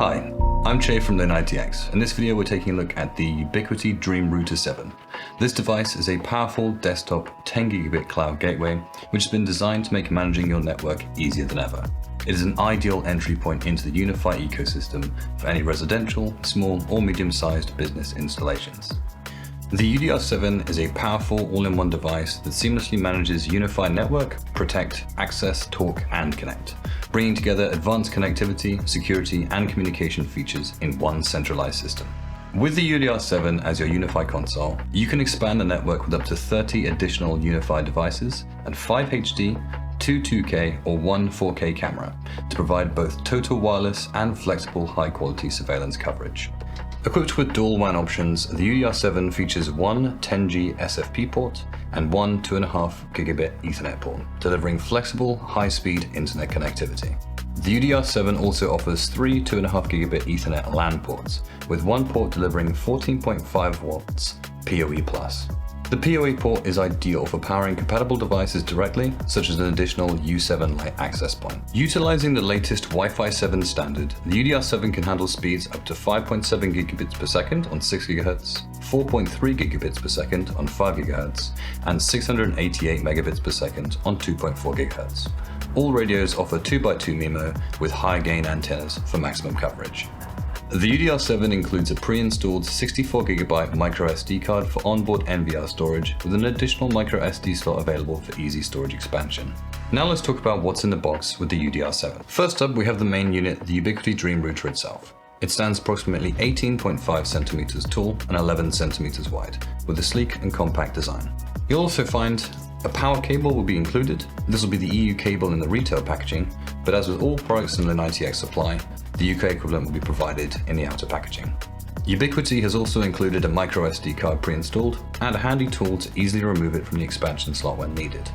Hi, I'm Che from LinITX. In this video we're taking a look at the Ubiquiti Dream Router 7. This device is a powerful desktop 10 gigabit cloud gateway which has been designed to make managing your network easier than ever. It is an ideal entry point into the UniFi ecosystem for any residential, small or medium-sized business installations. The UDR7 is a powerful all-in-one device that seamlessly manages UniFi network, protect, access, talk, and connect, bringing together advanced connectivity, security, and communication features in one centralized system. With the UDR7 as your UniFi console, you can expand the network with up to 30 additional UniFi devices and 5 HD, 2 2K, or 1 4K camera to provide both total wireless and flexible high-quality surveillance coverage. Equipped with dual WAN options, the UDR7 features one 10G SFP port and one 2.5 gigabit Ethernet port, delivering flexible, high-speed internet connectivity. The UDR7 also offers three 2.5 gigabit Ethernet LAN ports, with one port delivering 14.5 watts PoE+. The PoE port is ideal for powering compatible devices directly, such as an additional U7 Lite access point. Utilizing the latest Wi-Fi 7 standard, the UDR7 can handle speeds up to 5.7 gigabits per second on 6 GHz, 4.3 gigabits per second on 5 GHz, and 688 megabits per second on 2.4 GHz. All radios offer 2x2 MIMO with high gain antennas for maximum coverage. The UDR7 includes a pre-installed 64GB microSD card for onboard NVR storage with an additional microSD slot available for easy storage expansion. Now let's talk about what's in the box with the UDR7. First up, we have the main unit, the Ubiquiti Dream Router itself. It stands approximately 18.5 centimeters tall and 11 centimeters wide, with a sleek and compact design. You'll also find a power cable will be included. This will be the EU cable in the retail packaging, but as with all products in LinITX supply, the UK equivalent will be provided in the outer packaging. Ubiquiti has also included a microSD card pre-installed and a handy tool to easily remove it from the expansion slot when needed.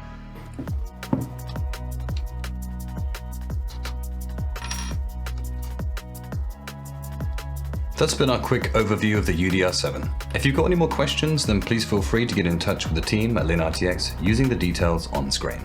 That's been our quick overview of the UDR7. If you've got any more questions, then please feel free to get in touch with the team at LinITX using the details on screen.